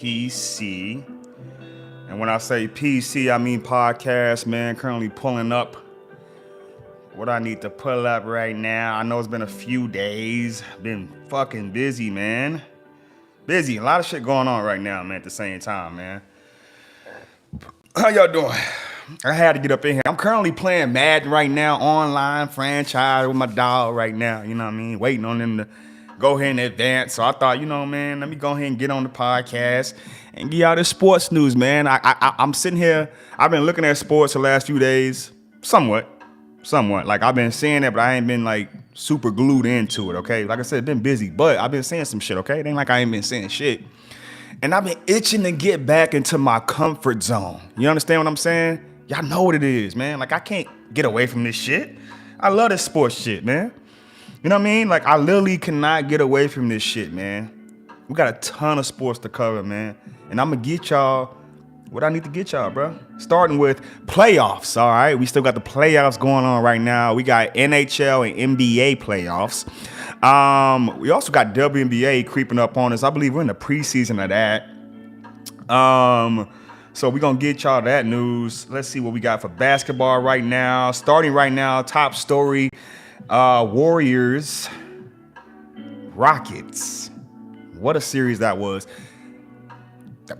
PC. And when I say PC, I mean podcast, man. Currently pulling up what I need to pull up right now. I know it's been a few days. Been fucking busy, man. Busy. A lot of shit going on right now, man, at the same time, man. How y'all doing? I had to get up in here. I'm currently playing Madden right now, online franchise with my dog right now. You know what I mean? Waiting on them to go ahead and advance. So I thought, man, let me go ahead and get on the podcast and give y'all this sports news, man. I'm sitting here. I've been looking at sports the last few days, somewhat. Like I've been seeing it, but I ain't been like super glued into it. Okay, like I said, been busy, but I've been seeing some shit. Okay, it ain't like I ain't been seeing shit. And I've been itching to get back into my comfort zone. You understand what I'm saying? Y'all know what it is, man. Like, I can't get away from this shit. I love this sports shit, man. You know what I mean? Like, I literally cannot get away from this shit, man. We got a ton of sports to cover, man. And I'm going to get y'all what I need to get y'all, bro. Starting with playoffs, all right? We still got the playoffs going on right now. We got NHL and NBA playoffs. We also got WNBA creeping up on us. I believe we're in the preseason of that. So we're going to get y'all that news. Let's see what we got for basketball right now. Starting right now, top story, Warriors, Rockets. What a series that was. I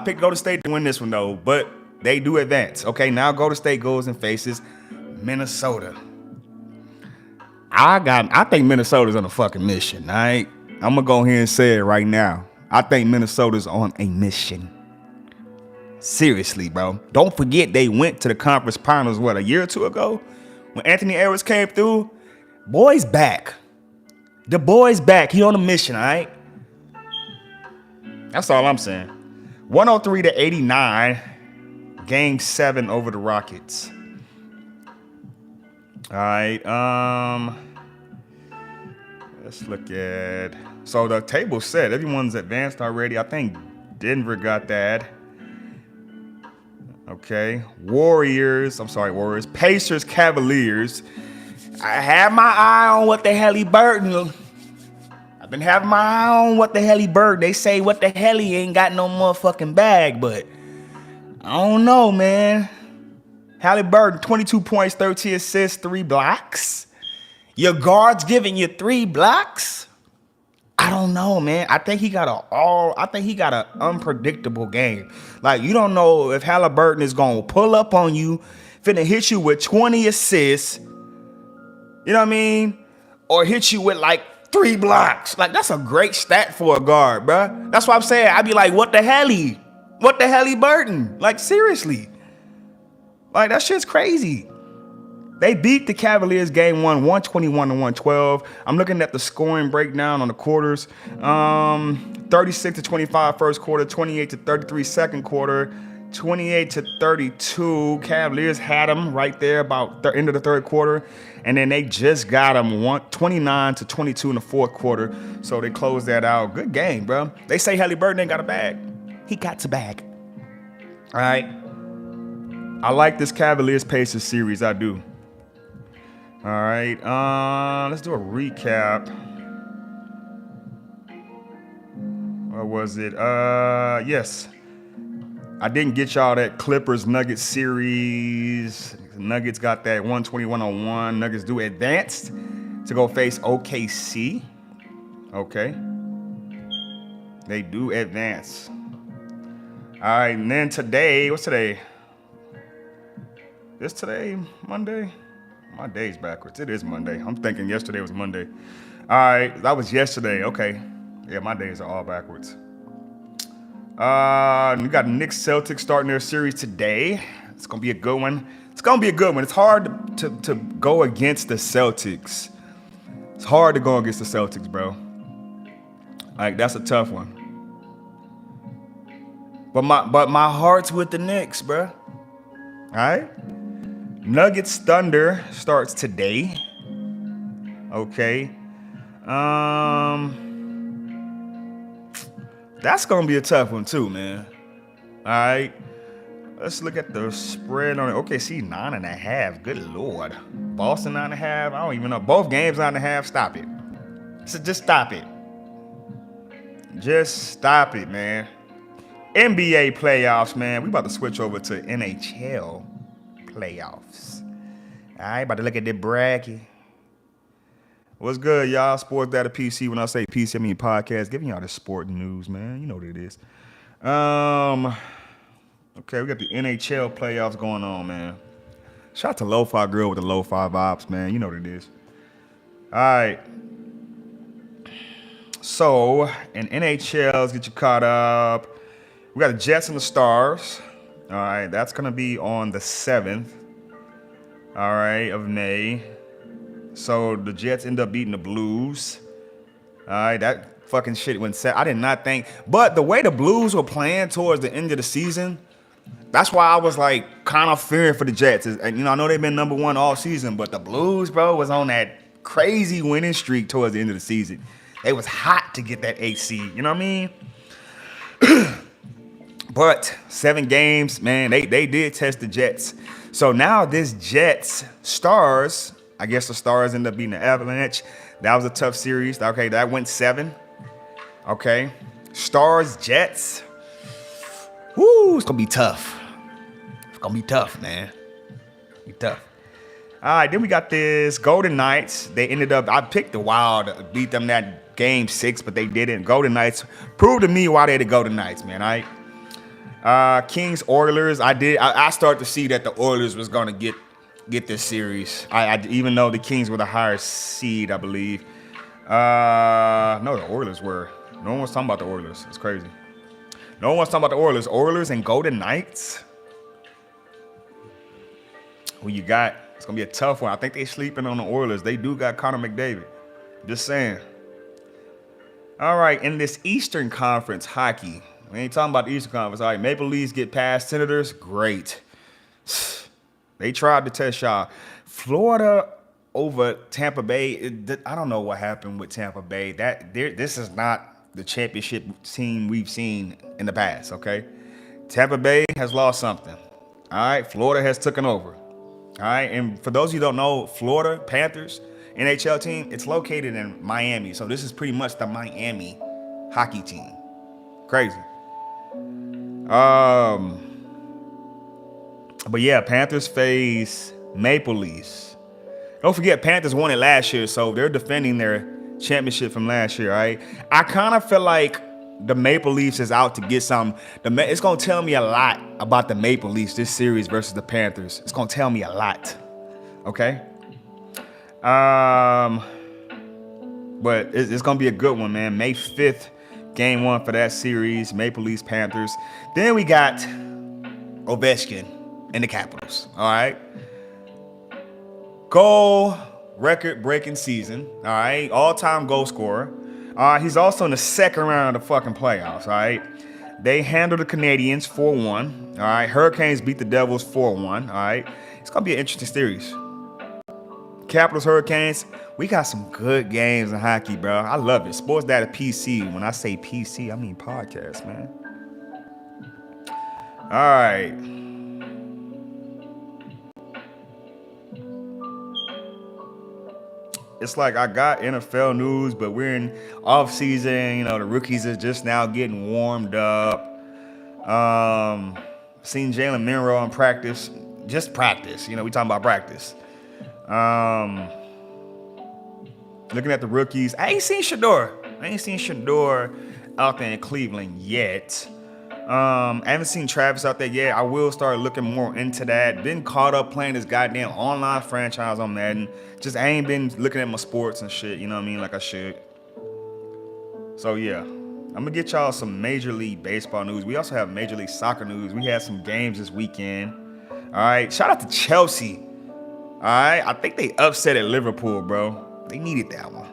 picked Golden State to win this one, though, but they do advance. Okay, now Golden State goes and faces Minnesota. I think Minnesota's on a fucking mission, all right? I'm going to go ahead and say it right now. I think Minnesota's on a mission. Seriously, bro. Don't forget they went to the conference finals, a year or two ago? When Anthony Edwards came through, boy's back. The boy's back. He on a mission, all right? That's all I'm saying. 103-89, Game 7 over the Rockets. All right, let's look at... So the table's set. Everyone's advanced already. I think Denver got that. Okay. Warriors. Pacers, Cavaliers. I have my eye on what the hell he Burton. I've been having my eye on what the hell he Burton. They say what the hell he ain't got no motherfucking bag, but I don't know, man. Halliburton, 22 points, 13 assists, 3 blocks. Your guard's giving you 3 blocks? I don't know, man. I think he got an unpredictable game. Like, you don't know if Halliburton is going to pull up on you, finna hit you with 20 assists, you know what I mean? Or hit you with like 3 blocks. Like, that's a great stat for a guard, bruh. That's what I'm saying. I'd be like, what the hell he Burton? Like, seriously. Like, that shit's crazy. They beat the Cavaliers game 1, 121-112. I'm looking at the scoring breakdown on the quarters. 36-25 first quarter, 28-33 second quarter, 28-32. Cavaliers had them right there about the end of the third quarter. And then they just got them 29-22 in the fourth quarter. So they closed that out. Good game, bro. They say Halliburton ain't got a bag. He got a bag. All right. I like this Cavaliers-Pacers series. I do. All right, let's do a recap. What was it? Yes. I didn't get y'all that Clippers-Nuggets series. Nuggets got that 121-1. Nuggets do advance to go face OKC. Okay. They do advance. All right, and then today, what's today? Is today Monday? My day's backwards. It is Monday. I'm thinking yesterday was Monday. All right, that was yesterday. Okay. Yeah, my days are all backwards. We got Knicks Celtics starting their series today. It's going to be a good one. It's hard to go against the Celtics. It's hard to go against the Celtics, bro. Like, that's a tough one. But my heart's with the Knicks, bro. All right? Nuggets Thunder starts today. Okay. That's gonna be a tough one too, man. All right. Let's look at the spread on it. OKC 9.5. Good Lord. Boston 9.5. I don't even know. Both games 9.5. Stop it. So just stop it. Just stop it, man. NBA playoffs, man. We about to switch over to NHL playoffs. All right, about to look at the bracket. What's good, y'all? Sportsdatapc. When I say PC, I mean podcast. Giving y'all the sport news, man. You know what it is. Okay, we got the NHL playoffs going on, man. Shout out to Lo-Fi Girl with the Lo-Fi vibes, man. You know what it is. All right. So, in NHL, let's get you caught up. We got the Jets and the Stars. All right, that's going to be on the 7th, all right, of May. So, the Jets end up beating the Blues. All right, that fucking shit went set. I did not think. But the way the Blues were playing towards the end of the season, that's why I was like kind of fearing for the Jets. And, you know, I know they've been number one all season, but the Blues, bro, was on that crazy winning streak towards the end of the season. They was hot to get that 8th seed. You know what I mean? But 7 games, man, they did test the Jets. So now this Jets Stars, I guess the Stars end up beating the Avalanche. That was a tough series. Okay, that went 7. Okay. Stars Jets. Woo, it's gonna be tough. It's gonna be tough, man. Be tough. All right, then we got this Golden Knights. They ended up, I picked the Wild to beat them that game 6, but they didn't. Golden Knights proved to me why they're the Golden Knights, man. All right. Kings Oilers. I started to see that the Oilers was gonna get this series. I even though the Kings were the higher seed, I believe. No, the Oilers were. No one was talking about the Oilers. It's crazy. No one was talking about the Oilers. Oilers and Golden Knights. Who you got? It's gonna be a tough one. I think they sleeping on the Oilers. They do got Connor McDavid. Just saying. All right, in this Eastern Conference hockey, we ain't talking about the Eastern Conference. All right, Maple Leafs get past Senators. Great. They tried to test y'all. Florida over Tampa Bay. I don't know what happened with Tampa Bay. This is not the championship team we've seen in the past, okay? Tampa Bay has lost something. All right, Florida has taken over. All right, and for those of you who don't know, Florida Panthers, NHL team, it's located in Miami. So this is pretty much the Miami hockey team. Crazy. But yeah, Panthers face Maple Leafs. Don't forget, Panthers won it last year, so they're defending their championship from last year, right? I kind of feel like the Maple Leafs is out to get something. It's going to tell me a lot about the Maple Leafs, this series versus the Panthers. It's going to tell me a lot, okay? But it's going to be a good one, man. May 5th, game 1 for that series, Maple Leafs, Panthers. Then we got Ovechkin and the Capitals, all right? Goal record-breaking season, all right? All-time goal scorer. He's also in the second round of the fucking playoffs, all right? They handled the Canadians 4-1, all right? Hurricanes beat the Devils 4-1, all right? It's going to be an interesting series. Capitals, Hurricanes, we got some good games in hockey, bro. I love it. Sportsdatapc. When I say PC, I mean podcast, man. All right. It's like I got NFL news, but we're in off season. You know, the rookies are just now getting warmed up. Seen Jalen Monroe in practice. Just practice. You know, we talking about practice. Looking at the rookies, I ain't seen Shador out there in Cleveland yet. I haven't seen Travis out there yet. I will start looking more into that. Been caught up playing this goddamn online franchise on Madden. Just I ain't been looking at my sports and shit, you know what I mean, like I should. So yeah, I'm gonna get y'all some Major League Baseball news. We also have Major League Soccer news. We had some games this weekend. All right, shout out to Chelsea. All right, I think they upset at Liverpool, bro. They needed that one.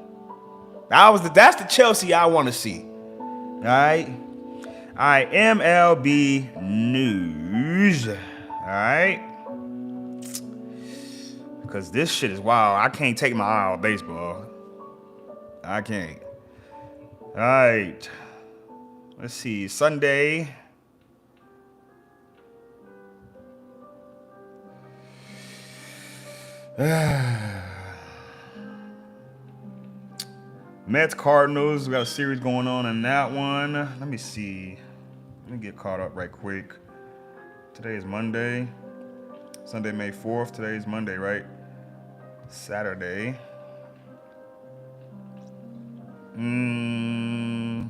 That's the Chelsea I want to see. All right, MLB news. All right, because this shit is wild. I can't take my eye off baseball. I can't. All right, let's see. Sunday. Mets, Cardinals. We got a series going on in that one. Let me see. Let me get caught up right quick. Today is Monday. Sunday, May 4th. Today is Monday, right? Saturday. Trying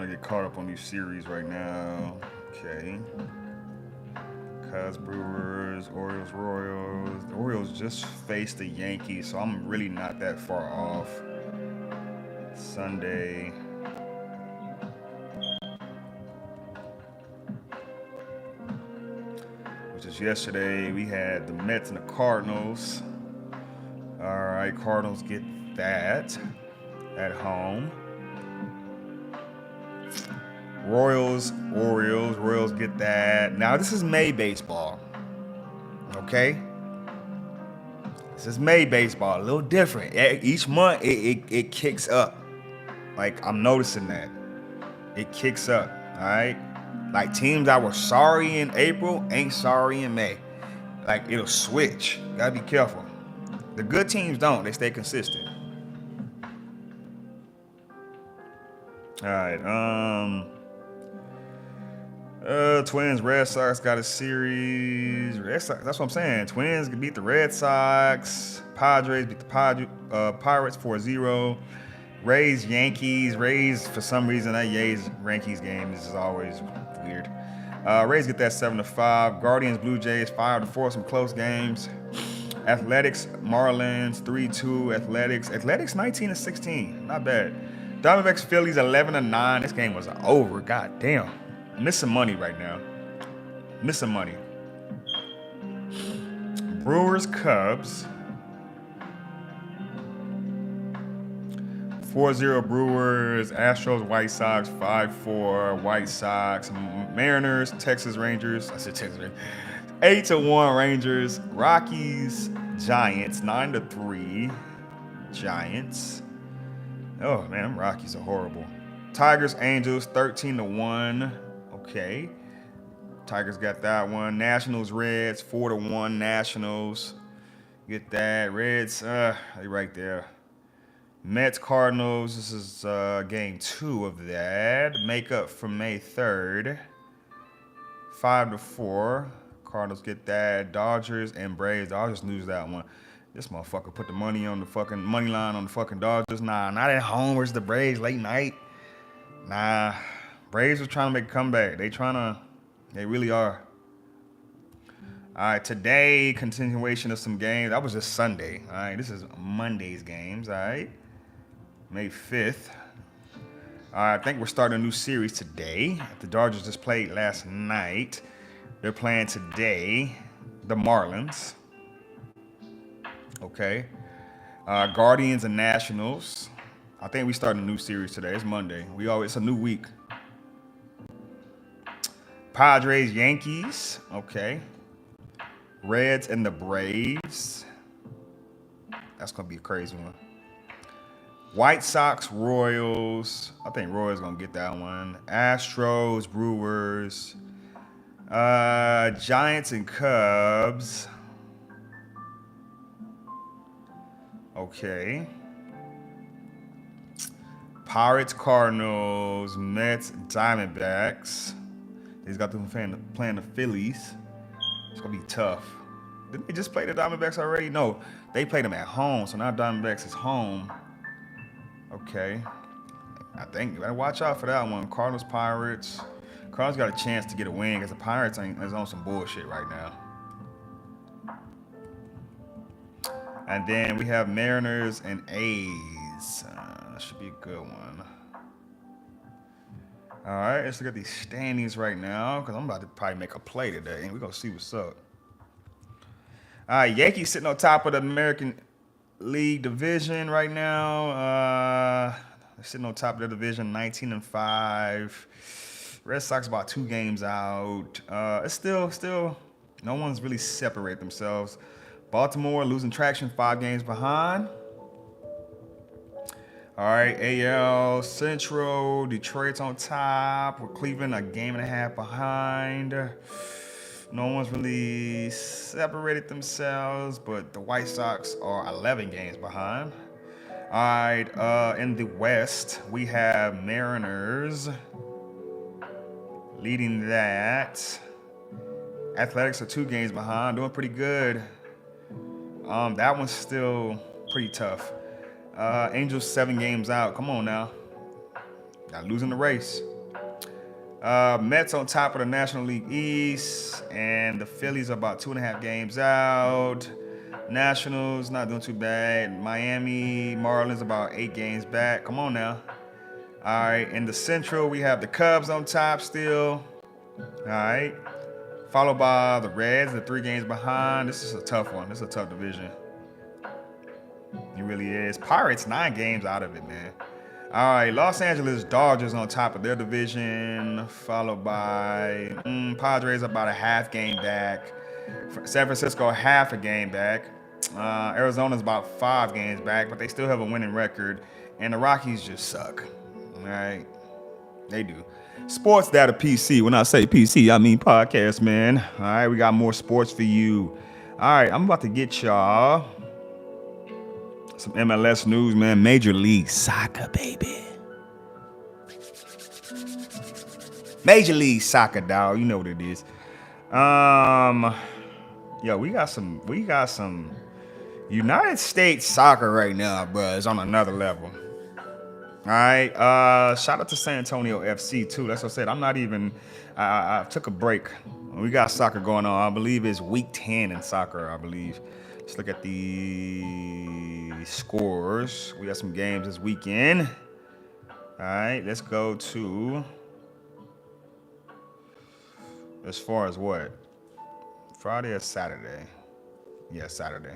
to get caught up on these series right now. Okay. Cubs, Brewers, Orioles, Royals. The Orioles just faced the Yankees, so I'm really not that far off. Sunday. Which is yesterday. We had the Mets and the Cardinals. All right, Cardinals get that at home. Royals, Orioles. Royals get that. Now, this is May baseball. Okay? This is May baseball. A little different. Each month, it kicks up. Like, I'm noticing that. It kicks up. All right? Like, teams that were sorry in April ain't sorry in May. Like, it'll switch. Gotta be careful. The good teams don't. They stay consistent. All right. Twins, Red Sox got a series. Red Sox, that's what I'm saying. Twins can beat the Red Sox. Padres beat the Pirates 4-0. Rays, Yankees. Rays, for some reason, that Yankees game is always weird. Rays get that 7-5. Guardians, Blue Jays 5-4. Some close games. Athletics, Marlins 3-2. Athletics 19-16. Not bad. Diamondbacks, Phillies 11-9. This game was over. God damn. Missing money right now. Missing money. Brewers, Cubs. 4-0 Brewers. Astros, White Sox 5-4 White Sox. Mariners, Texas Rangers. I said Texas Rangers. 8-1 Rangers. Rockies, Giants 9-3 Giants. Oh man, them Rockies are horrible. Tigers, Angels 13-1. Okay. Tigers got that one. Nationals, Reds 4-1 Nationals. Get that. Reds, they right there. Mets, Cardinals. This is game 2 of that. Makeup from May 3rd. 5-4. Cardinals get that. Dodgers and Braves. Dodgers lose that one. This motherfucker put the money on the fucking money line on the fucking Dodgers. Nah, not at home. Where's the Braves late night? Nah. Braves are trying to make a comeback. They really are. All right, today, continuation of some games. That was just Sunday. All right, this is Monday's games. All right, May 5th. All right, I think we're starting a new series today. The Dodgers just played last night. They're playing today, the Marlins. Okay. Guardians and Nationals. I think we start a new series today. It's Monday. It's a new week. Padres, Yankees. Okay. Reds and the Braves. That's going to be a crazy one. White Sox, Royals. I think Royals going to get that one. Astros, Brewers. Giants and Cubs. Okay. Pirates, Cardinals, Mets, Diamondbacks. These got them playing the Phillies. It's gonna be tough. Didn't they just play the Diamondbacks already? No, they played them at home, so now Diamondbacks is home. Okay. I think you better watch out for that one. Cardinals, Pirates. Cardinals got a chance to get a win because the Pirates is on some bullshit right now. And then we have Mariners and A's. That should be a good one. All right, let's look at these standings right now because I'm about to probably make a play today, and we're going to see what's up. All right, Yankees sitting on top of the American League division right now. They're sitting on top of the division, 19-5. Red Sox about 2 games out. It's still, no one's really separated themselves. Baltimore losing traction, 5 games behind. All right, AL Central, Detroit's on top. With Cleveland a game and a half behind. No one's really separated themselves, but the White Sox are 11 games behind. All right, in the West, we have Mariners leading that. Athletics are 2 games behind, doing pretty good. That one's still pretty tough. Angels 7 games out. Come on now. Not losing the race. Mets on top of the National League East, and the Phillies are about 2.5 games out. Nationals not doing too bad. Miami Marlins about 8 games back. Come on now. All right, in the Central, we have the Cubs on top still. All right, followed by the Reds, the 3 games behind. This is a tough one. This is a tough division. It really is. Pirates 9 games out of it, man. All right, Los Angeles Dodgers on top of their division, followed by Padres about a half game back. San Francisco half a game back. Arizona's about 5 games back, but they still have a winning record. And the Rockies just suck. All right, they do. Sportsdatapc. When I say PC, I mean podcast, man. All right, we got more sports for you. All right, I'm about to get y'all some MLS news, man. Major League Soccer, baby. Major League Soccer, dog. You know what it is. Yo, we got some United States soccer right now, bro. It's on another level. All right. Shout out to San Antonio FC too. That's what I said. I'm not even. I took a break. We got soccer going on. I believe it's week 10 in soccer. I believe. Let's look at the scores. We got some games this weekend. All right, let's go to as far as what? Friday or Saturday? Yeah, Saturday.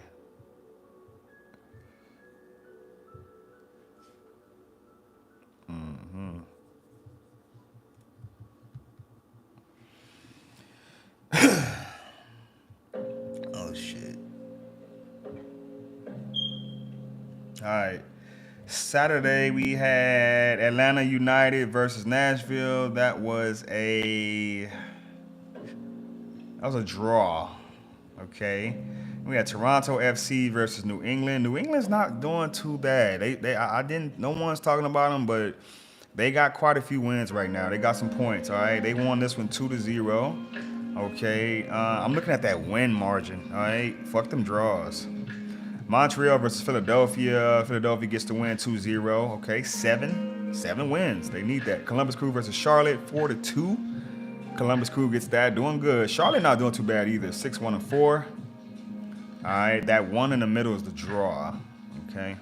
Oh, shit. All right. Saturday, we had Atlanta United versus Nashville. That was a draw. Okay. We had Toronto FC versus New England. New England's not doing too bad. No one's talking about them, but they got quite a few wins right now. They got some points, all right? They won this one 2-0. Okay. I'm looking at that win margin, all right? Fuck them draws. Montreal versus Philadelphia. Philadelphia gets the win 2-0. Okay, 7 wins. They need that. Columbus Crew versus Charlotte, 4-2. Columbus Crew gets that. Doing good. Charlotte not doing too bad either. 6-1-4. All right, that one in the middle is the draw. Okay.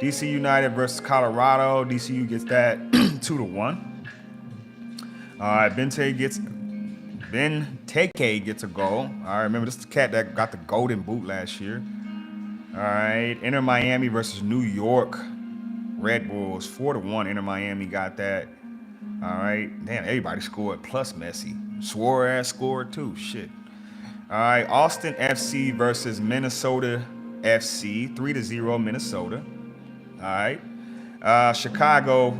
DC United versus Colorado. DCU gets that 2-1. All right, Benteke gets a goal. All right, remember this is the cat that got the golden boot last year. All right, Inter Miami versus New York Red Bulls, 4-1. Inter Miami got that. All right, damn, everybody scored plus Messi. Suarez scored too. Shit. All right, Austin FC versus Minnesota FC, 3-0 Minnesota. All right, Chicago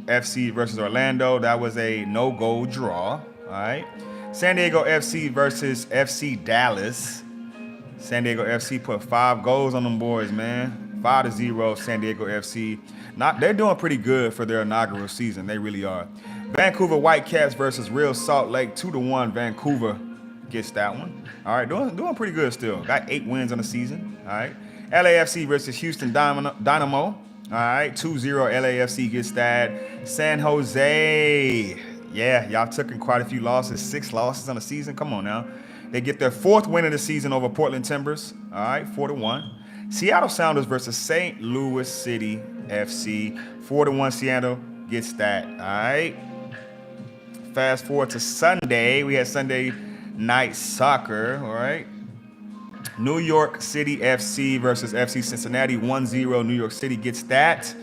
FC versus Orlando. That was a no-goal draw. All right, San Diego FC versus FC Dallas. San Diego FC put 5 goals on them boys, man. 5-0 San Diego FC. They're doing pretty good for their inaugural season. They really are. Vancouver Whitecaps versus Real Salt Lake, 2-1. Vancouver gets that one. All right, doing pretty good still. Got 8 wins on the season. All right. LAFC versus Houston Dynamo. All right, 2-0 LAFC gets that. San Jose. Yeah, y'all took in quite a few losses. 6 losses on the season. Come on now. They get their 4th win of the season over Portland Timbers. All right, 4-1. Seattle Sounders versus St. Louis City FC. 4-1 Seattle gets that. All right. Fast forward to Sunday. We had Sunday night soccer. All right. New York City FC versus FC Cincinnati. 1-0. New York City gets that.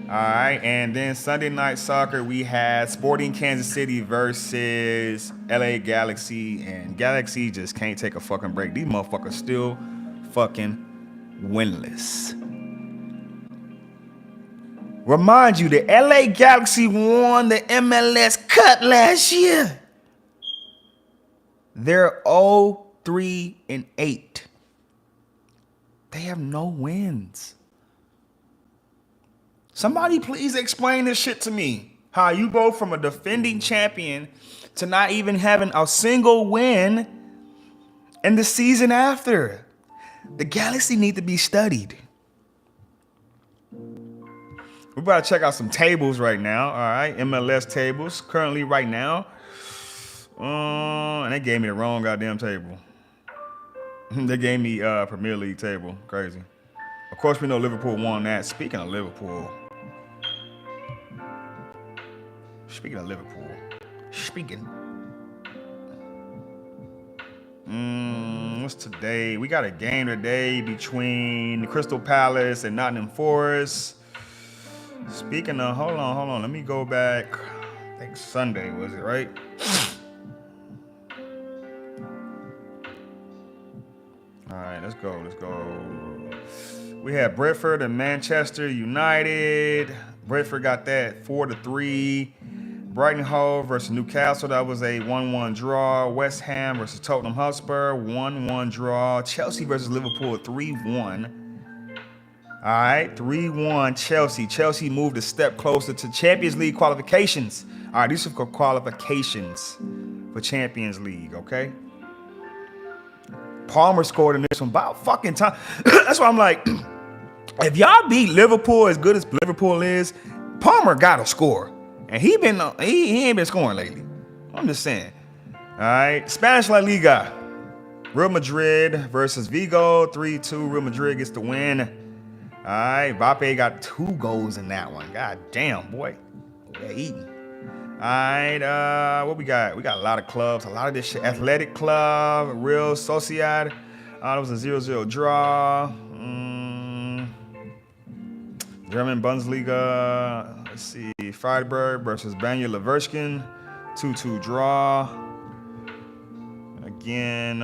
All right, and then Sunday night soccer, we had Sporting Kansas City versus LA Galaxy, and Galaxy just can't take a fucking break. These motherfuckers still fucking winless. Remind you, the LA Galaxy won the MLS Cup last year. They're 0-3-8. They have no wins. Somebody please explain this shit to me. How you go from a defending champion to not even having a single win in the season after. The Galaxy need to be studied. We're about to check out some tables right now. All right, MLS tables currently right now. And they gave me the wrong goddamn table. They gave me Premier League table. Crazy. Of course, we know Liverpool won that. Speaking of Liverpool. What's today? We got a game today between Crystal Palace and Nottingham Forest. Speaking of, hold on. Let me go back. I think Sunday was it, right? All right, let's go. We had Brentford and Manchester United. Brentford got that 4-3. Brighton Hove versus Newcastle, that was a 1-1 draw. West Ham versus Tottenham Hotspur, 1-1 draw. Chelsea versus Liverpool, 3-1. All right, 3-1 Chelsea. Chelsea moved a step closer to Champions League qualifications. All right, these are qualifications for Champions League, okay? Palmer scored in this one about fucking time. That's why I'm like, if y'all beat Liverpool as good as Liverpool is, Palmer got to score. And he ain't been scoring lately. I'm just saying. All right, Spanish La Liga. Real Madrid versus Vigo, 3-2. Real Madrid gets the win. All right, Mbappe got 2 goals in that one. God damn, boy. They're eating. All right, what we got? We got a lot of clubs. A lot of this shit. Athletic Club, Real Sociedad. That was a 0-0 draw. German Bundesliga. Let's see. Freiburg versus Bayer Leverkusen. 2-2 draw. Again.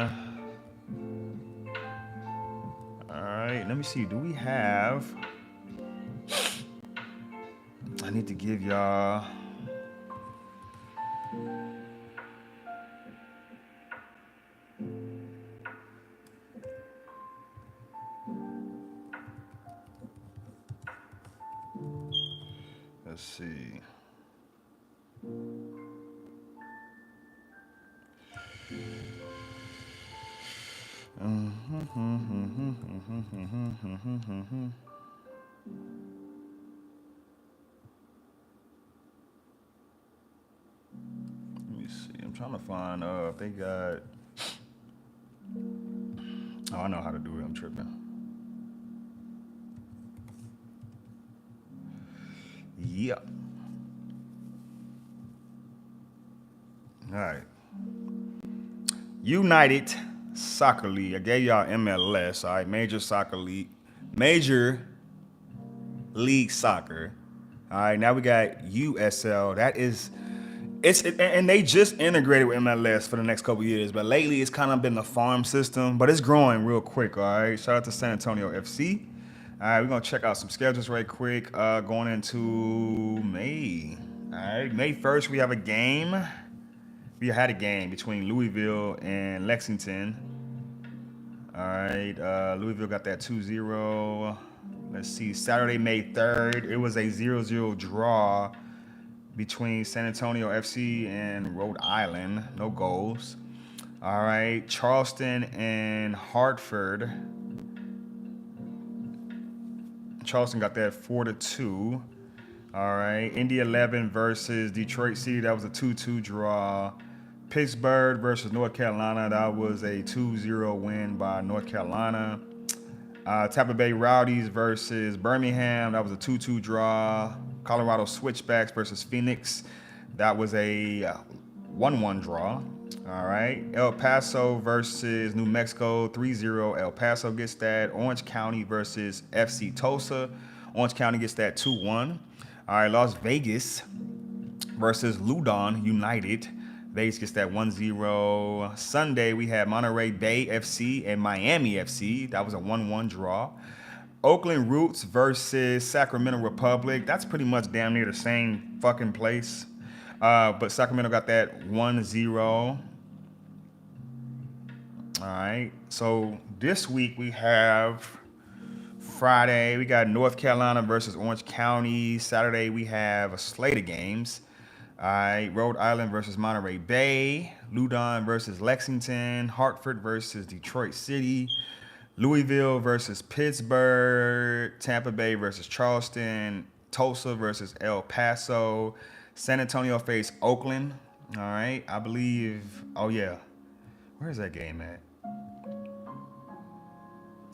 All right, let me see. Do we have... I need to give y'all... Let's see. Let me see. I'm trying to find if they got... Oh, I know how to do it. I'm tripping. Yep. All right. United Soccer League. I gave y'all MLS. All right. Major League Soccer. All right. Now we got USL. And they just integrated with MLS for the next couple years. But lately it's kind of been the farm system. But it's growing real quick. All right. Shout out to San Antonio FC. All right, we're going to check out some schedules right quick. Going into May. All right, May 1st, we have a game. We had a game between Louisville and Lexington. All right, Louisville got that 2-0. Let's see, Saturday, May 3rd, it was a 0-0 draw between San Antonio FC and Rhode Island. No goals. All right, Charleston and Hartford. Charleston got that 4-2. All right. Indy 11 versus Detroit City. That was a 2-2 draw. Pittsburgh versus North Carolina. That was a 2-0 win by North Carolina. Tampa Bay Rowdies versus Birmingham. That was a 2-2 draw. Colorado Switchbacks versus Phoenix. That was a 1-1 draw. All right. El Paso versus New Mexico, 3-0. El Paso gets that. Orange County versus FC Tulsa. Orange County gets that 2-1. All right. Las Vegas versus Loudoun United. Vegas gets that 1-0. Sunday, we had Monterey Bay FC and Miami FC. That was a 1-1 draw. Oakland Roots versus Sacramento Republic. That's pretty much damn near the same fucking place. But Sacramento got that 1-0. All right. So this week we have Friday, we got North Carolina versus Orange County. Saturday, we have a slate of games. All right, Rhode Island versus Monterey Bay. Loudoun versus Lexington. Hartford versus Detroit City. Louisville versus Pittsburgh. Tampa Bay versus Charleston. Tulsa versus El Paso. San Antonio face Oakland. All right, I believe. Oh, yeah. Where's that game at?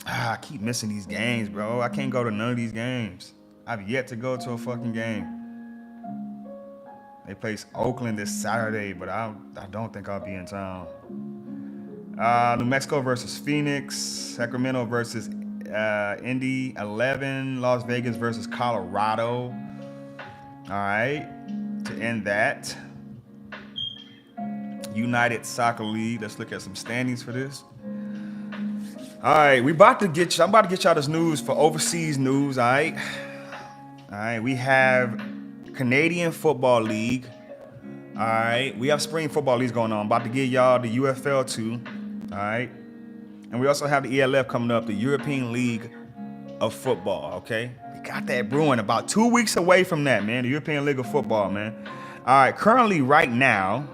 I keep missing these games, bro. I can't go to none of these games. I've yet to go to a fucking game. They place Oakland this Saturday, but I don't think I'll be in town. New Mexico versus Phoenix. Sacramento versus Indy. 11. Las Vegas versus Colorado. All right. To end that. United Soccer League. Let's look at some standings for this. All right, I'm about to get y'all this news for overseas news. All right. We have Canadian Football League. All right, we have spring football leagues going on. I'm about to get y'all the UFL too. All right, and we also have the ELF coming up, the European League of Football. Okay, we got that brewing. About 2 weeks away from that, man. The European League of Football, man. All right, currently right now,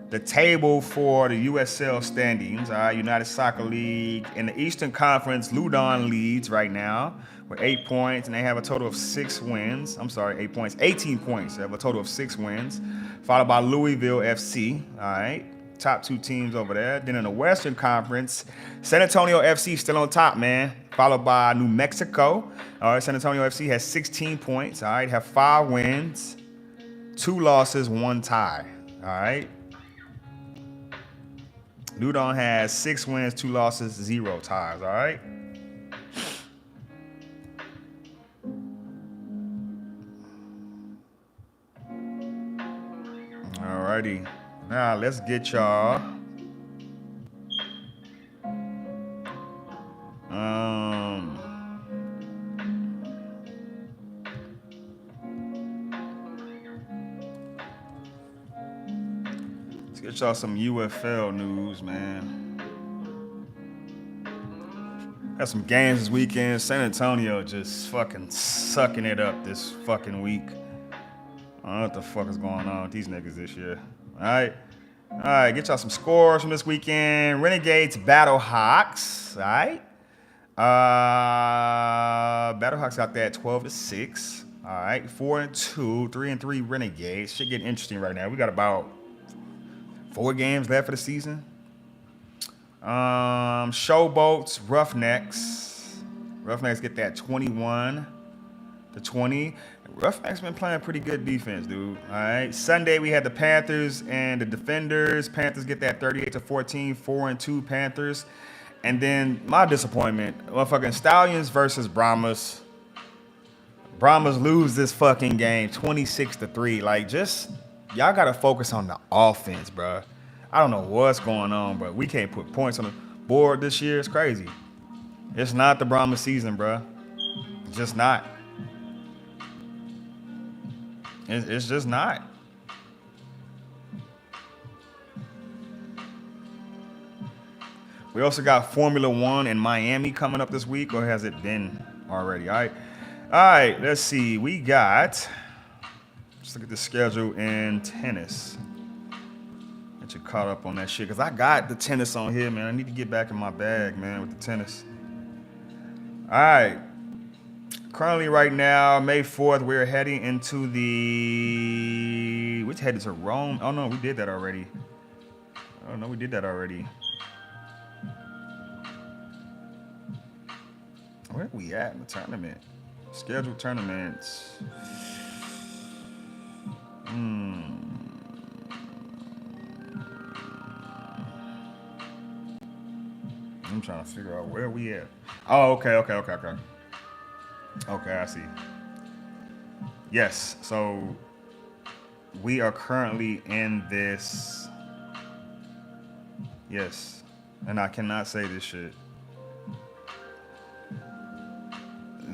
the table for the USL standings, all right, United Soccer League. In the Eastern Conference, Loudoun leads right now with 8 points, and they have a total of 6 wins. I'm sorry, 8 points, 18 points. They have a total of 6 wins, followed by Louisville FC, all right, top 2 teams over there. Then in the Western Conference, San Antonio FC still on top, man, followed by New Mexico. All right, San Antonio FC has 16 points, all right, have 5 wins, 2 losses, 1 tie, all right. Loudoun has 6 wins, 2 losses, 0 ties, all right? All righty. Now, let's get y'all. Let's get y'all some UFL news, man. Had some games this weekend. San Antonio just fucking sucking it up this fucking week. I don't know what the fuck is going on with these niggas this year. All right, get y'all some scores from this weekend. Renegades, Battlehawks, all right? Battlehawks got that 12-6. All right, 4-2, 3-3 Renegades. Shit getting interesting right now. We got about 4 games left for the season. Showboats, Roughnecks. Roughnecks get that 21-20. Roughnecks been playing pretty good defense, dude. All right. Sunday we had the Panthers and the Defenders. Panthers get that 38-14, 4-2 Panthers. And then my disappointment, motherfucking Stallions versus Brahmas. Brahmas lose this fucking game 26-3. Like, just y'all gotta focus on the offense, bro. I don't know what's going on, but we can't put points on the board this year. It's crazy. It's not the Brahma season, bro. It's just not. It's just not. We also got Formula One in Miami coming up this week, or has it been already? All right, let's see. We got, let's look at the schedule in tennis. Get you caught up on that shit, because I got the tennis on here, man. I need to get back in my bag, man, with the tennis. All right. Currently, right now, May 4th, we're heading into the... Which headed to Rome? Oh, no, we did that already. Oh, no, we did that already. Where are we at in the tournament? Scheduled tournaments. I'm trying to figure out where we at. Oh, okay. Okay, I see. Yes, so we are currently in this. Yes, and I cannot say this shit.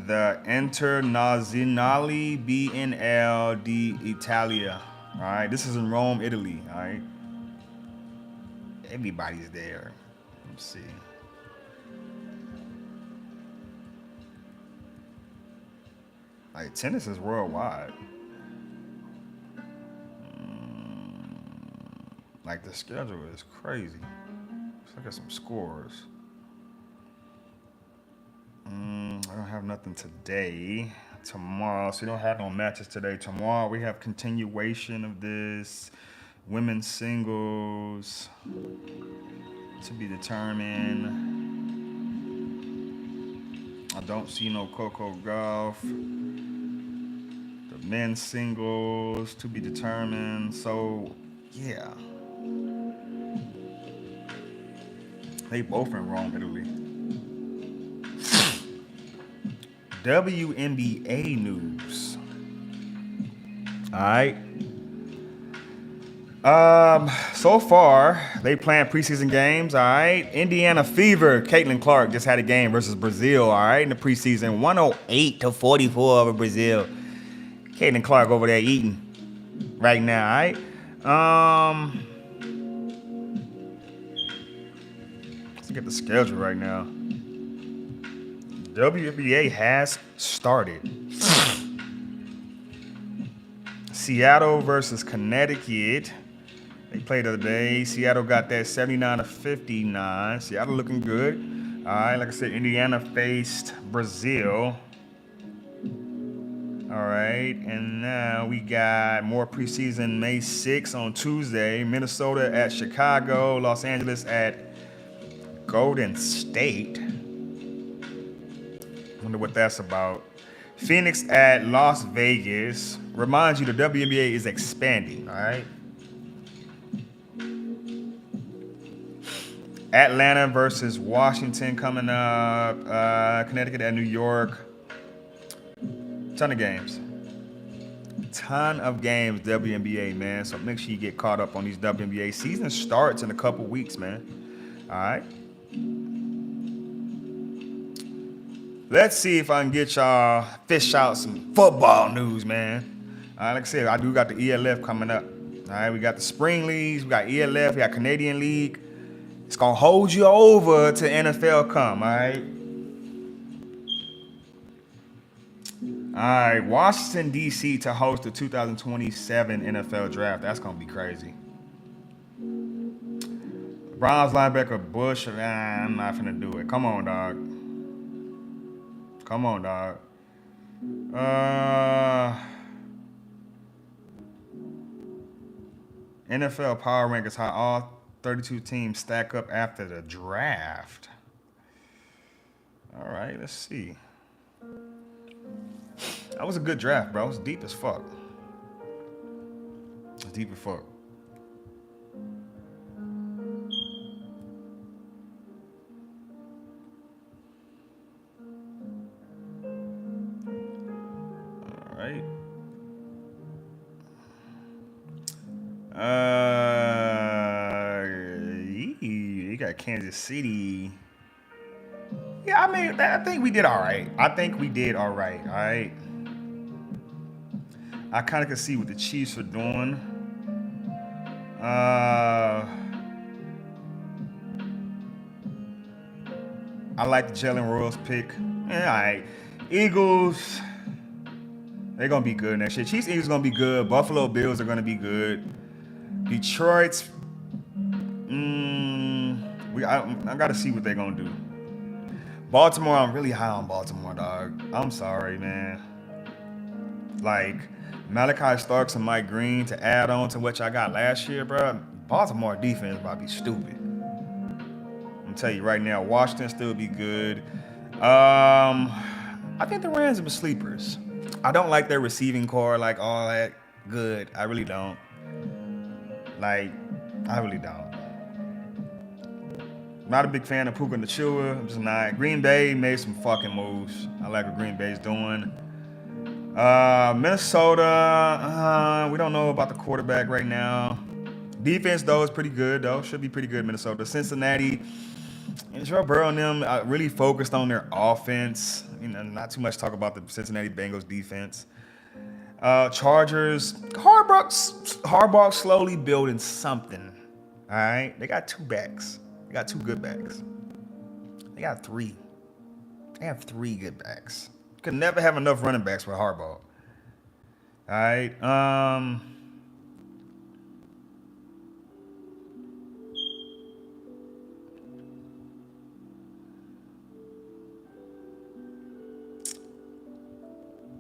The Internazionale BNL d'Italia. All right, this is in Rome, Italy. All right. Everybody's there. Let's see. Like, tennis is worldwide. Like, the schedule is crazy. Let's look at some scores. I don't have nothing today. Tomorrow, so we don't have no matches today. Tomorrow, we have continuation of this. Women's singles to be determined. I don't see no Coco Golf. The men's singles to be determined. So, yeah. They both in Rome, Italy. WNBA news. All right. So far, they playing preseason games, all right? Indiana Fever, Caitlin Clark just had a game versus Brazil, all right, in the preseason. 108-44 over Brazil. Caitlin Clark over there eating right now, all right? Let's get the schedule right now. WNBA has started. Seattle versus Connecticut. They played the other day. Seattle got that 79-59. Seattle looking good. All right, like I said, Indiana faced Brazil. All right, and now we got more preseason May 6th on Tuesday. Minnesota at Chicago. Los Angeles at Golden State. Wonder what that's about. Phoenix at Las Vegas. Reminds you the WNBA is expanding, all right? Atlanta versus Washington coming up. Connecticut at New York. Ton of games. Ton of games, WNBA, man. So make sure you get caught up on these WNBA. Season starts in a couple weeks, man. All right? Let's see if I can get y'all fish out some football news, man. All right, like I said, I do got the ELF coming up. All right, we got the spring leagues, we got ELF, we got Canadian League. It's gonna hold you over to NFL come, all right? All right, Washington, D.C. to host the 2027 NFL Draft. That's gonna be crazy. Browns linebacker Bush, I'm not finna do it. Come on, dog. Come on, dog. NFL Power Rankings, how all 32 teams stack up after the draft. All right, let's see. That was a good draft, bro. It was deep as fuck. It's deep as fuck. All right. You got Kansas City. Yeah, I mean, I think we did all right. All right. I kind of can see what the Chiefs are doing. I like the Jalen Royals pick. Yeah, all right. Eagles, they're going to be good next year. Chiefs, Eagles going to be good. Buffalo Bills are going to be good. Detroit's, I got to see what they're going to do. Baltimore, I'm really high on Baltimore, dog. I'm sorry, man. Like, Malachi Starks and Mike Green to add on to what y'all got last year, bro. Baltimore defense about to be stupid. I'm gonna tell you right now, Washington still be good. I think the Rams are sleepers. I don't like their receiving core, like all that good. I really don't. Not a big fan of Puka Nacua. I'm just not. Green Bay made some fucking moves. I like what Green Bay's doing. Minnesota, we don't know about the quarterback right now. Defense, though, is pretty good, though. Should be pretty good, Minnesota. Cincinnati, and Joe Burrow and them really focused on their offense. Not too much talk about the Cincinnati Bengals defense. Chargers, Harbaugh slowly building something. All right, they got 2 backs. They got 2 good backs. They got 3. They have 3 good backs. Could never have enough running backs with Harbaugh. All right.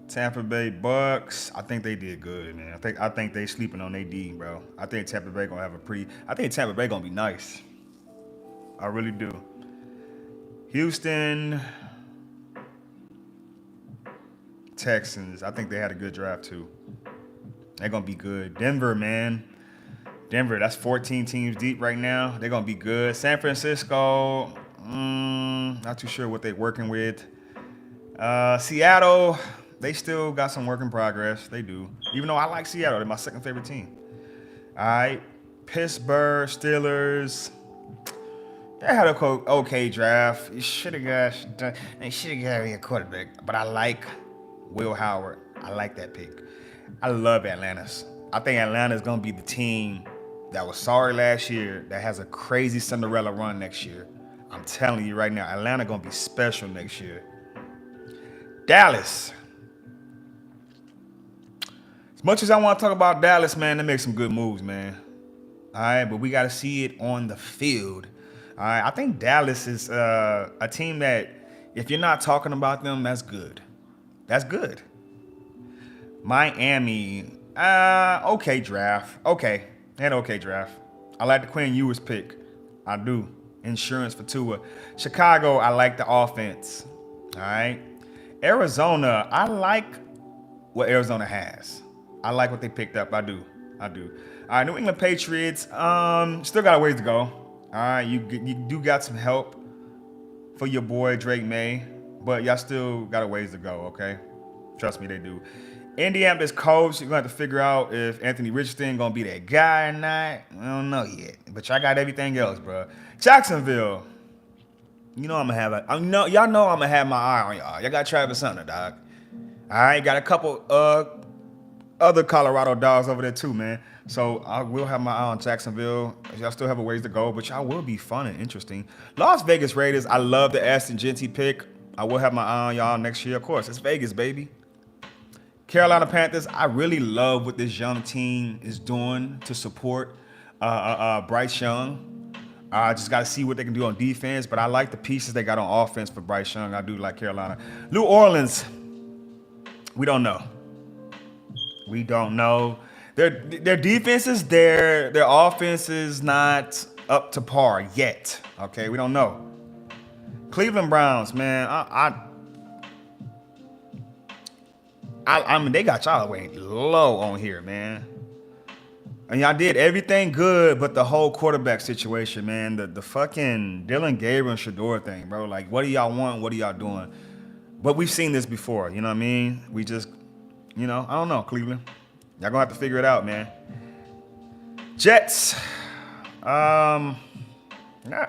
Tampa Bay Bucks. I think they did good, man. I think they sleeping on their D, bro. I think Tampa Bay gonna have a pretty. I think Tampa Bay gonna be nice. I really do. Houston Texans. I think they had a good draft too. They're gonna be good. Denver, man. Denver, that's 14 teams deep right now. They're gonna be good. San Francisco, not too sure what they're working with. Seattle, they still got some work in progress. They do. Even though I like Seattle, they're my second favorite team. All right. Pittsburgh Steelers. They had a okay draft. They should have got me a quarterback. But I like Will Howard. I like that pick. I love Atlanta's. I think Atlanta's gonna be the team that was sorry last year that has a crazy Cinderella run next year. I'm telling you right now, Atlanta gonna be special next year. Dallas. As much as I want to talk about Dallas, man, they make some good moves, man. All right, but we got to see it on the field. All right, I think Dallas is a team that if you're not talking about them, that's good. That's good. Miami, okay draft. Okay, they had an okay draft. I like the Quinn Ewers pick. I do. Insurance for Tua. Chicago, I like the offense. All right. Arizona, I like what Arizona has. I like what they picked up. I do. All right, New England Patriots, still got a ways to go. All right, you do got some help for your boy Drake May, but y'all still got a ways to go, okay? Trust me, they do. Indianapolis Colts, you're going to have to figure out if Anthony Richardson going to be that guy or not. I don't know yet, but y'all got everything else, bro. Jacksonville. You know I'm gonna have y'all know I'm gonna have my eye on y'all. Y'all got Travis Hunter, dog. All right, got a couple other Colorado dogs over there too, man. So I will have my eye on Jacksonville. Y'all still have a ways to go, but y'all will be fun and interesting. Las Vegas Raiders, I love the Aston Genty pick. I will have my eye on y'all next year, of course. It's Vegas, baby. Carolina Panthers, I really love what this young team is doing to support Bryce Young. I just got to see what they can do on defense, but I like the pieces they got on offense for Bryce Young. I do like Carolina. New Orleans, we don't know. We don't know. Their defense is there. Their offense is not up to par yet. Okay, we don't know. Cleveland Browns, man, I mean, they got y'all way low on here, man. And y'all did everything good, but the whole quarterback situation, man, the fucking Dylan Gabriel and Shador thing, bro. Like, what do y'all want? What are y'all doing? But we've seen this before, you know what I mean? We just, I don't know, Cleveland. Y'all gonna have to figure it out, man. Jets. Not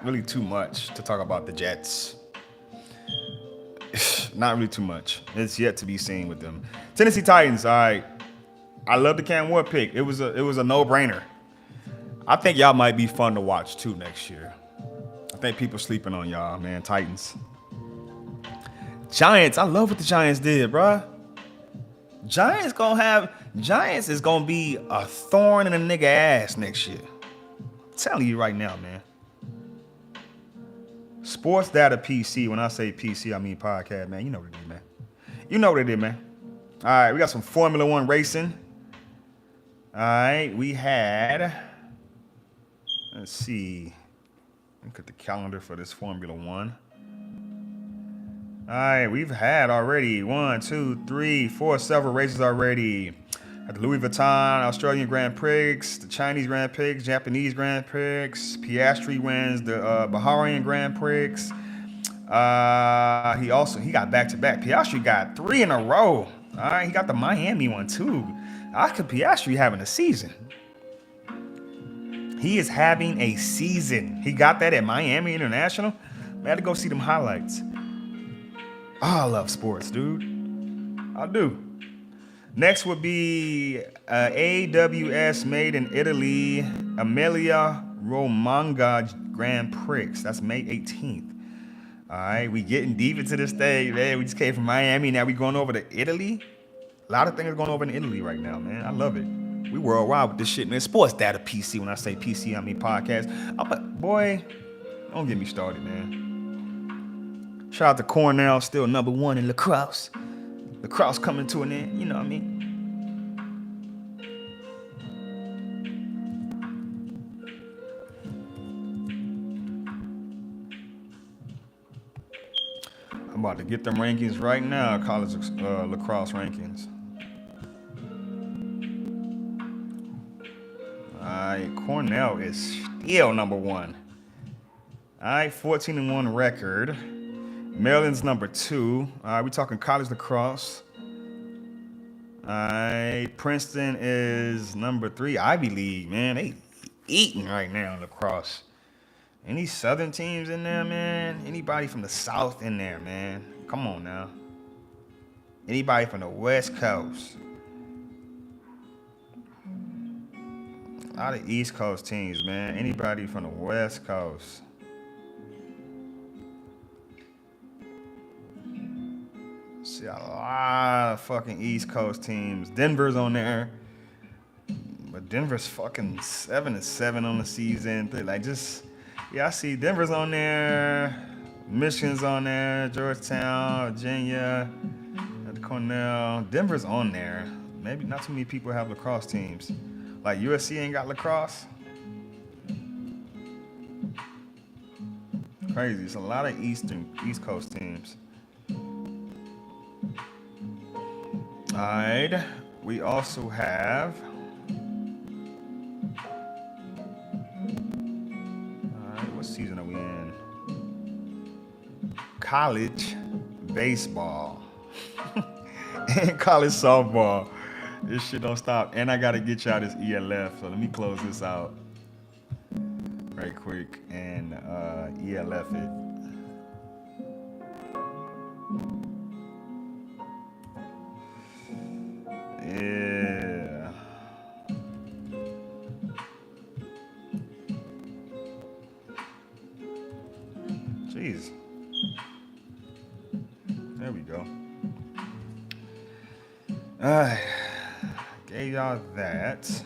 really too much to talk about the Jets. Not really too much. It's yet to be seen with them. Tennessee Titans, all right. I love the Cam Ward pick. It was a no-brainer. I think y'all might be fun to watch too next year. I think people sleeping on y'all, man. Titans. Giants. I love what the Giants did, bruh. Giants is gonna be a thorn in a nigga ass next year. I'm telling you right now, man. Sportsdatapc. When I say PC, I mean podcast, man. You know what it is, man. You know what it is, man. All right, we got some Formula One racing. All right, we had, let's see, look at the calendar for this Formula One. All right, we've had already 1, 2, 3, 4, several races already. At the Louis Vuitton Australian Grand Prix, the Chinese Grand Prix, Japanese Grand Prix, Piastri wins the Bahrain Grand Prix. He got back-to-back. Piastri got 3 in a row. All right, he got the Miami one too. Oscar Piastri having a season. He is having a season. He got that at Miami International. I had to go see them highlights. Oh, I love sports, dude. I do. Next would be AWS made in Italy. Emilia Romanga Grand Prix. That's May 18th. All right, we getting deep into this thing, man. We just came from Miami. Now we going over to Italy. A lot of things going over in Italy right now, man. I love it. We worldwide with this shit, man. Sportsdatapc. When I say PC, I mean podcast. Boy, don't get me started, man. Shout out to Cornell, still number one in lacrosse. Lacrosse coming to an end, you know what I mean? I'm about to get them rankings right now, college lacrosse rankings. All right, Cornell is still number one. All right, 14-1 record. Maryland's number 2. All right, we talking college lacrosse. All right, Princeton is number 3. Ivy League, man, they eating right now in lacrosse. Any Southern teams in there, man? Anybody from the South in there, man? Come on now. Anybody from the West Coast? A lot of East Coast teams, man. Anybody from the West Coast? See a lot of fucking East Coast teams. Denver's on there. But Denver's fucking 7-7 on the season. Like, just... Yeah, I see Denver's on there, Michigan's on there, Georgetown, Virginia, Cornell. Denver's on there. Maybe not too many people have lacrosse teams. Like USC ain't got lacrosse. Crazy. It's a lot of East Coast teams. All right. We also have... season are we in? College baseball and college softball. This shit don't stop. And I gotta get y'all this ELF. So let me close this out right quick and ELF it. Yeah. Jeez. There we go. Gave y'all that.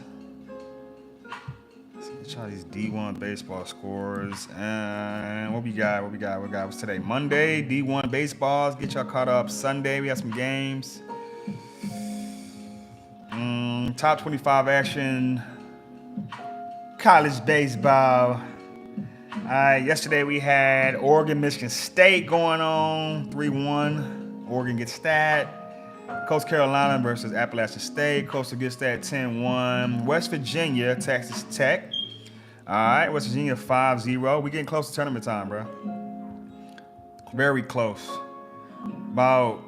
Let's get y'all these D1 baseball scores. And what we got? What's today? Monday, D1 baseballs. Get y'all caught up. Sunday, we have some games. Top 25 action. College baseball. Yesterday we had Oregon, Michigan State going on 3-1. Oregon gets that. Coastal Carolina versus Appalachian State. Coastal gets that 10-1. West Virginia, Texas Tech. All right, West Virginia 5-0. We getting close to tournament time, bro. Very close. About,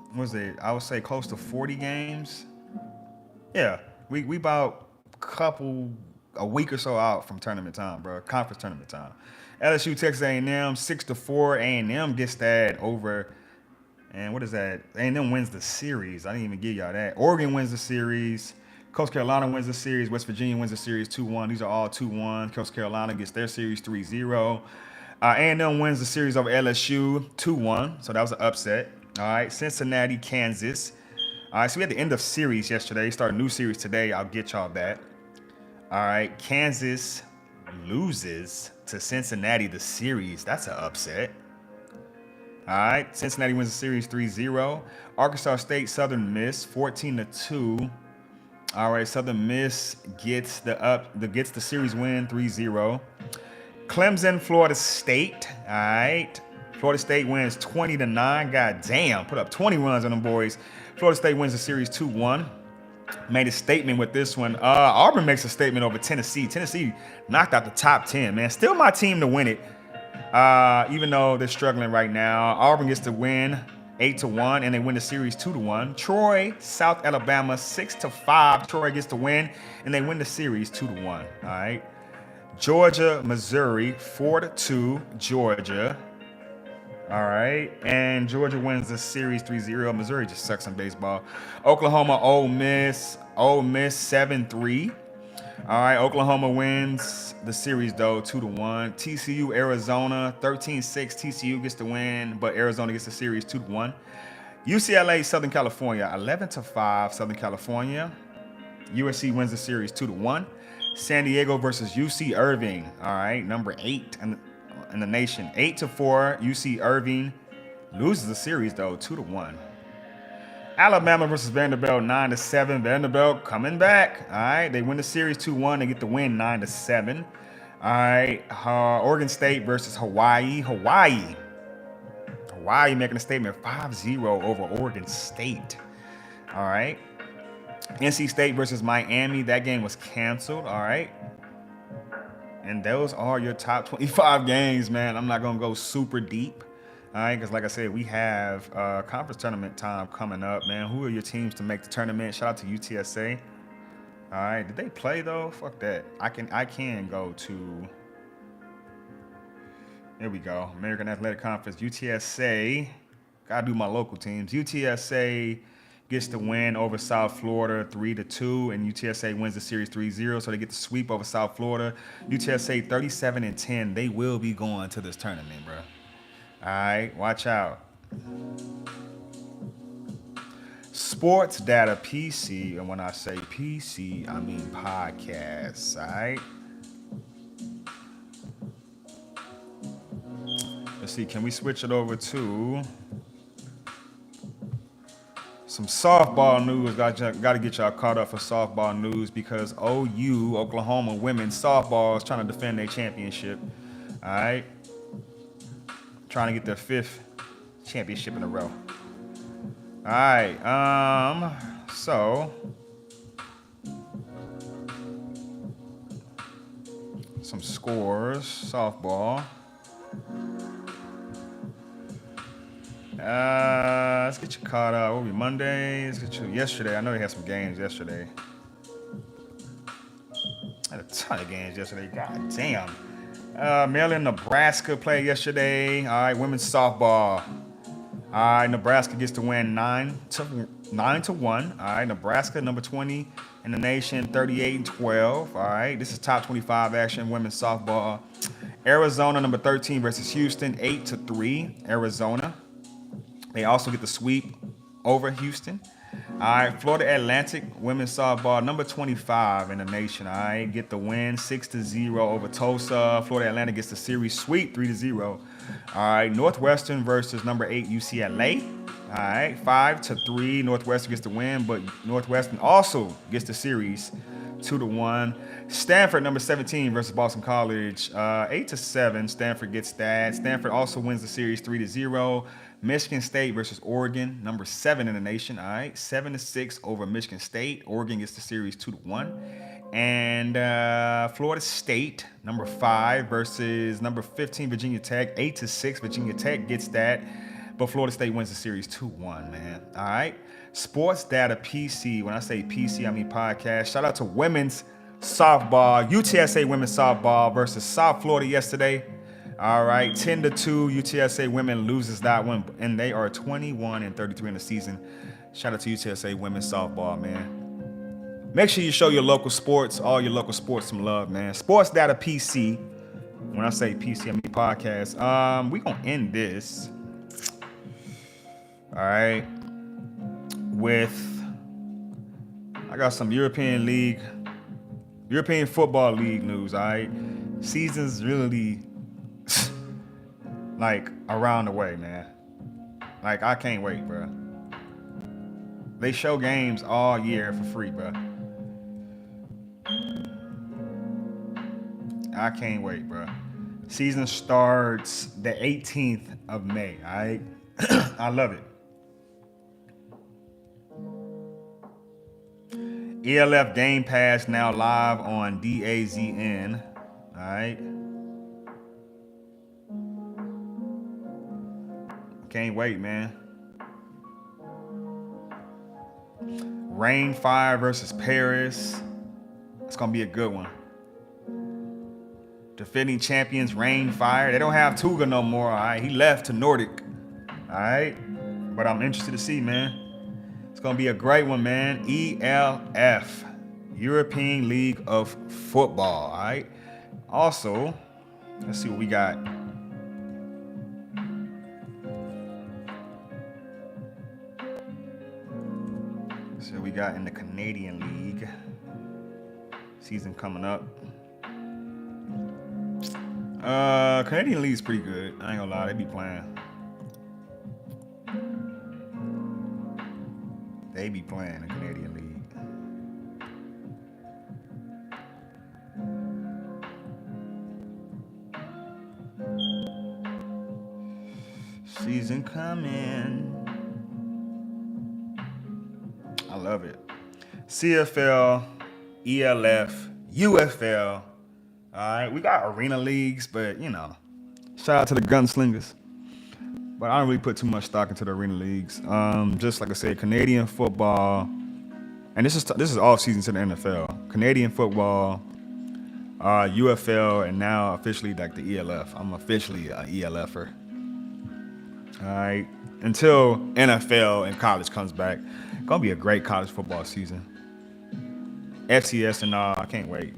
what was it? I would say close to 40 games. Yeah, we about a week or so out from tournament time, bro. Conference tournament time. LSU, Texas A&M, 6-4. A&M gets that over. And what is that? A&M wins the series. I didn't even give y'all that. Oregon wins the series. Coastal Carolina wins the series. West Virginia wins the series 2-1. These are all 2-1. Coastal Carolina gets their series 3-0. A&M wins the series over LSU 2-1. So that was an upset. All right. Cincinnati, Kansas. All right. So we had the end of series yesterday. Start a new series today. I'll get y'all that. All right, Kansas loses to Cincinnati the series. That's an upset. All right, Cincinnati wins the series 3-0. Arkansas State, Southern Miss, 14-2. All right, Southern Miss gets the series win 3-0. Clemson, Florida State. All right, Florida State wins 20-9. God damn, put up 20 runs on them boys. Florida State wins the series 2-1. Made a statement with this one. Auburn makes a statement over Tennessee. Tennessee knocked out the top 10, man. Still my team to win it, even though they're struggling right now. Auburn gets to win 8-1, and they win the series 2-1. Troy, South Alabama, 6-5. Troy gets to win, and they win the series 2-1. All right. Georgia, Missouri, 4-2. Georgia. All right, and Georgia wins the series 3-0. Missouri just sucks in baseball. Oklahoma, Ole Miss 7-3. All right, Oklahoma wins the series though, 2-1. TCU, Arizona, 13-6. TCU gets the win, but Arizona gets the series 2-1. UCLA, Southern California, 11-5. Southern California. USC wins the series 2-1. San Diego versus UC Irving. All right, number 8 in the nation, 8-4. UC Irving loses the series though, 2-1. Alabama versus Vanderbilt, 9-7. Vanderbilt coming back. All right, they win the series 2-1. They get the win 9-7. All right, Oregon State versus Hawaii. Hawaii making a statement 5-0 over Oregon State. All right. NC State versus Miami. That game was canceled. All right. And those are your top 25 games, man. I'm not going to go super deep. All right, because like I said, we have conference tournament time coming up, man. Who are your teams to make the tournament? Shout out to UTSA. All right, did they play though? Fuck that. I can go to. There we go. American Athletic Conference. UTSA. Gotta do my local teams. UTSA gets the win over South Florida 3-2, and UTSA wins the series 3-0, so they get the sweep over South Florida. UTSA 37-10. They will be going to this tournament, bro. All right, watch out. Sportsdatapc, and when I say PC, I mean podcasts, all right? Let's see, can we switch it over to some softball news? Got to get y'all caught up for softball news because OU, Oklahoma women's softball, is trying to defend their championship, all right? Trying to get their 5th championship in a row. All right, so some scores, softball. Let's get you caught up. What will be Monday? Let's get you yesterday. I know they had some games yesterday. I had a ton of games yesterday. God damn. Maryland, Nebraska played yesterday. All right, women's softball. All right, Nebraska gets to win 9-1. All right, Nebraska, number 20 in the nation, 38-12. All right, this is top 25 action, women's softball. Arizona, number 13 versus Houston, 8-3. Arizona. They also get the sweep over Houston. All right, Florida Atlantic women's softball, number 25 in the nation. All right, get the win 6-0 over Tulsa. Florida Atlantic gets the series sweep 3-0. All right, Northwestern versus number 8 UCLA. All right, 5-3. Northwestern gets the win, but Northwestern also gets the series 2-1. Stanford, number 17 versus Boston College, 8-7. Stanford gets that. Stanford also wins the series 3-0. Michigan State versus Oregon, number 7 in the nation. All right, 7-6 over Michigan State. Oregon gets the series 2-1. And Florida State, number 5 versus number 15 Virginia Tech, 8-6. Virginia Tech gets that, but Florida State wins the series 2-1. Man, all right. Sportsdatapc. When I say PC, I mean podcast. Shout out to women's softball. UTSA women's softball versus South Florida yesterday. All right, 10-2. UTSA women loses that one, and they are 21-33 in the season. Shout out to UTSA women's softball, man. Make sure you show your local sports, all your local sports, some love, man. Sportsdatapc. When I say PC, I mean podcast. We gonna end this. All right, with I got some European Football League news. All right, season's really like around the way, man. Like, I can't wait, bro. They show games all year for free, bro. I can't wait, bro. Season starts the 18th of May, all right? I love it. ELF Game Pass now live on DAZN, all right? Can't wait, man. Rain Fire versus Paris. It's going to be a good one. Defending champions Rain Fire. They don't have Tuga no more, all right? He left to Nordic, all right? But I'm interested to see, man. It's going to be a great one, man. ELF. European League of Football. All right. Also, let's see what we got. So we got in the Canadian League. Season coming up. Canadian League's pretty good. I ain't gonna lie, they be playing. They be playing the Canadian League. Season coming. I love it. CFL, ELF, UFL. All right, we got arena leagues, but you know, shout out to the gunslingers. But I don't really put too much stock into the arena leagues. Just like I said, Canadian football, and this is off season to the NFL. Canadian football, UFL, and now officially like the ELF. I'm officially an ELFer. All right, until NFL and college comes back, gonna be a great college football season. FCS and all, I can't wait.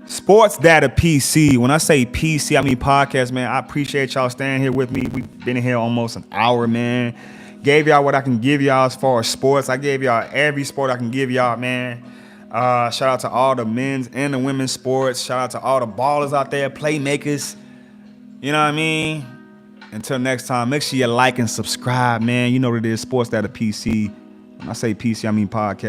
Sportsdatapc. When I say PC, I mean podcast, man. I appreciate y'all staying here with me. We've been in here almost an hour, man. Gave y'all what I can give y'all as far as sports. I gave y'all every sport I can give y'all, man. Shout out to all the men's and the women's sports. Shout out to all the ballers out there, playmakers. You know what I mean? Until next time, make sure you like and subscribe, man. You know what it is, Sportsdatapc. When I say PC, I mean podcast.